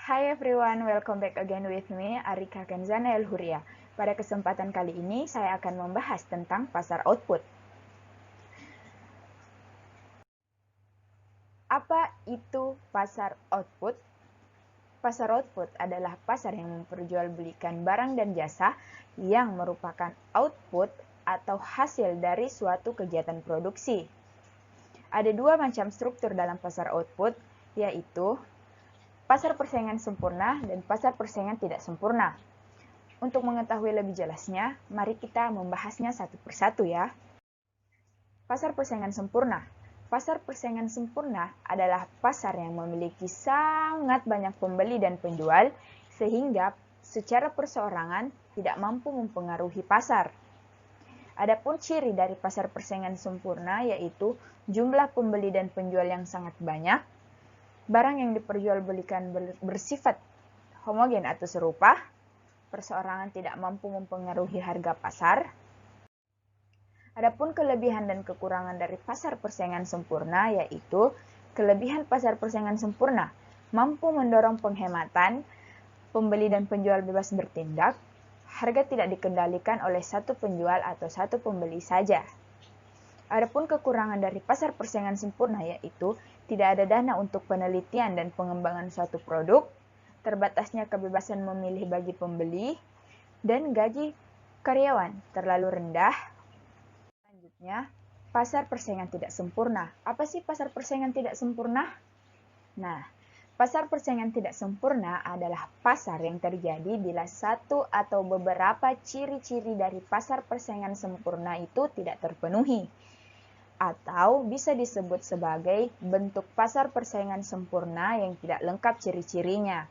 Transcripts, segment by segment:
Hi everyone, welcome back again with me, Arika Kenzana El Huria. Pada kesempatan kali ini, saya akan membahas tentang pasar output. Apa itu pasar output? Pasar output adalah pasar yang memperjualbelikan barang dan jasa yang merupakan output atau hasil dari suatu kegiatan produksi. Ada dua macam struktur dalam pasar output, yaitu pasar persaingan sempurna dan pasar persaingan tidak sempurna. Untuk mengetahui lebih jelasnya, mari kita membahasnya satu persatu ya. Pasar persaingan sempurna. Pasar persaingan sempurna adalah pasar yang memiliki sangat banyak pembeli dan penjual, sehingga secara perseorangan tidak mampu mempengaruhi pasar. Adapun ciri dari pasar persaingan sempurna yaitu jumlah pembeli dan penjual yang sangat banyak, barang yang diperjualbelikan bersifat homogen atau serupa, perseorangan tidak mampu mempengaruhi harga pasar. Adapun kelebihan dan kekurangan dari pasar persaingan sempurna yaitu kelebihan pasar persaingan sempurna mampu mendorong penghematan, pembeli dan penjual bebas bertindak, harga tidak dikendalikan oleh satu penjual atau satu pembeli saja. Adapun kekurangan dari pasar persaingan sempurna yaitu tidak ada dana untuk penelitian dan pengembangan suatu produk, terbatasnya kebebasan memilih bagi pembeli, dan gaji karyawan terlalu rendah. Selanjutnya, pasar persaingan tidak sempurna. Apa sih pasar persaingan tidak sempurna? Nah, pasar persaingan tidak sempurna adalah pasar yang terjadi bila satu atau beberapa ciri-ciri dari pasar persaingan sempurna itu tidak terpenuhi, atau bisa disebut sebagai bentuk pasar persaingan sempurna yang tidak lengkap ciri-cirinya.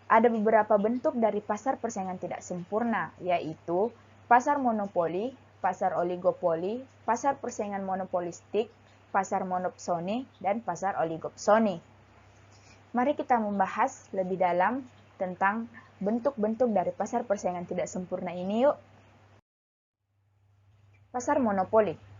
Ada beberapa bentuk dari pasar persaingan tidak sempurna, yaitu pasar monopoli, pasar oligopoli, pasar persaingan monopolistik, pasar monopsoni, dan pasar oligopsoni. Mari kita membahas lebih dalam tentang bentuk-bentuk dari pasar persaingan tidak sempurna ini yuk. Pasar monopoli.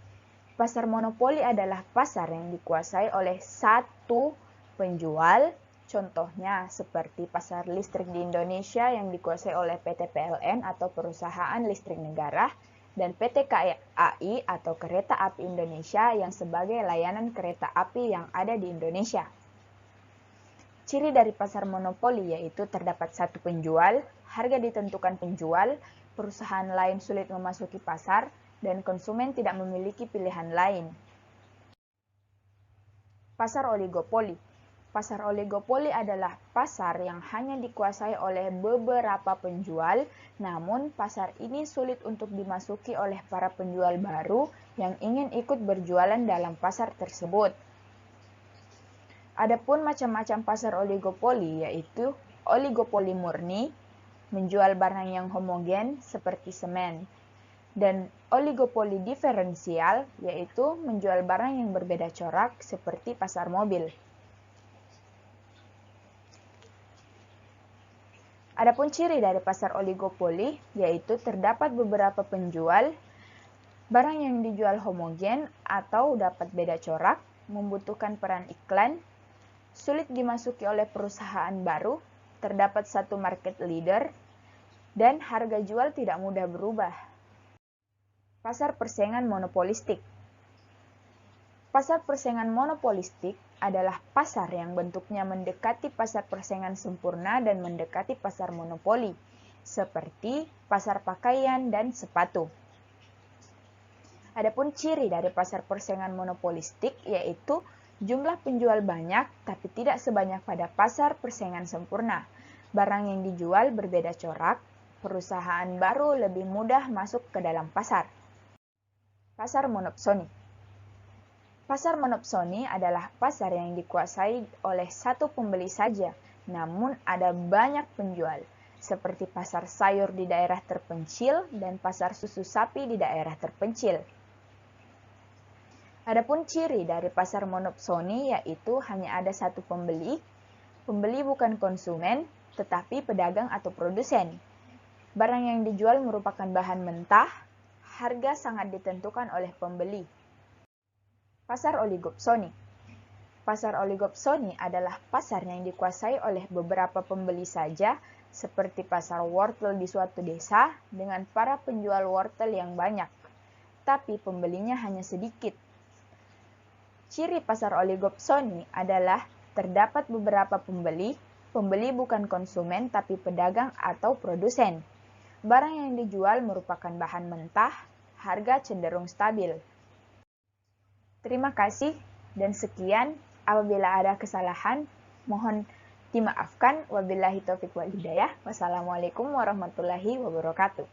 Pasar monopoli adalah pasar yang dikuasai oleh satu penjual, contohnya seperti pasar listrik di Indonesia yang dikuasai oleh PT PLN atau Perusahaan Listrik Negara, dan PT KAI atau Kereta Api Indonesia yang sebagai layanan kereta api yang ada di Indonesia. Ciri dari pasar monopoli yaitu terdapat satu penjual, harga ditentukan penjual, perusahaan lain sulit memasuki pasar, dan konsumen tidak memiliki pilihan lain. Pasar oligopoli. Pasar oligopoli adalah pasar yang hanya dikuasai oleh beberapa penjual, namun pasar ini sulit untuk dimasuki oleh para penjual baru yang ingin ikut berjualan dalam pasar tersebut. Adapun macam-macam pasar oligopoli yaitu oligopoli murni, menjual barang yang homogen seperti semen, dan oligopoli diferensial yaitu menjual barang yang berbeda corak seperti pasar mobil. Adapun ciri dari pasar oligopoli yaitu terdapat beberapa penjual, barang yang dijual homogen atau dapat beda corak, membutuhkan peran iklan, sulit dimasuki oleh perusahaan baru, terdapat satu market leader, dan harga jual tidak mudah berubah. Pasar persaingan monopolistik. Pasar persaingan monopolistik adalah pasar yang bentuknya mendekati pasar persaingan sempurna dan mendekati pasar monopoli, seperti pasar pakaian dan sepatu. Adapun ciri dari pasar persaingan monopolistik yaitu jumlah penjual banyak tapi tidak sebanyak pada pasar persaingan sempurna. Barang yang dijual berbeda corak, perusahaan baru lebih mudah masuk ke dalam pasar. Pasar monopsoni. Pasar monopsoni adalah pasar yang dikuasai oleh satu pembeli saja, namun ada banyak penjual, seperti pasar sayur di daerah terpencil dan pasar susu sapi di daerah terpencil. Adapun ciri dari pasar monopsoni yaitu hanya ada satu pembeli, pembeli bukan konsumen, tetapi pedagang atau produsen. Barang yang dijual merupakan bahan mentah, harga sangat ditentukan oleh pembeli. Pasar oligopsoni. Pasar oligopsoni adalah pasar yang dikuasai oleh beberapa pembeli saja, seperti pasar wortel di suatu desa dengan para penjual wortel yang banyak, tapi pembelinya hanya sedikit. Ciri pasar oligopsoni adalah terdapat beberapa pembeli bukan konsumen tapi pedagang atau produsen. Barang yang dijual merupakan bahan mentah, harga cenderung stabil. Terima kasih dan sekian. Apabila ada kesalahan, mohon dimaafkan. Wabillahi taufiq wal hidayah. Wassalamualaikum warahmatullahi wabarakatuh.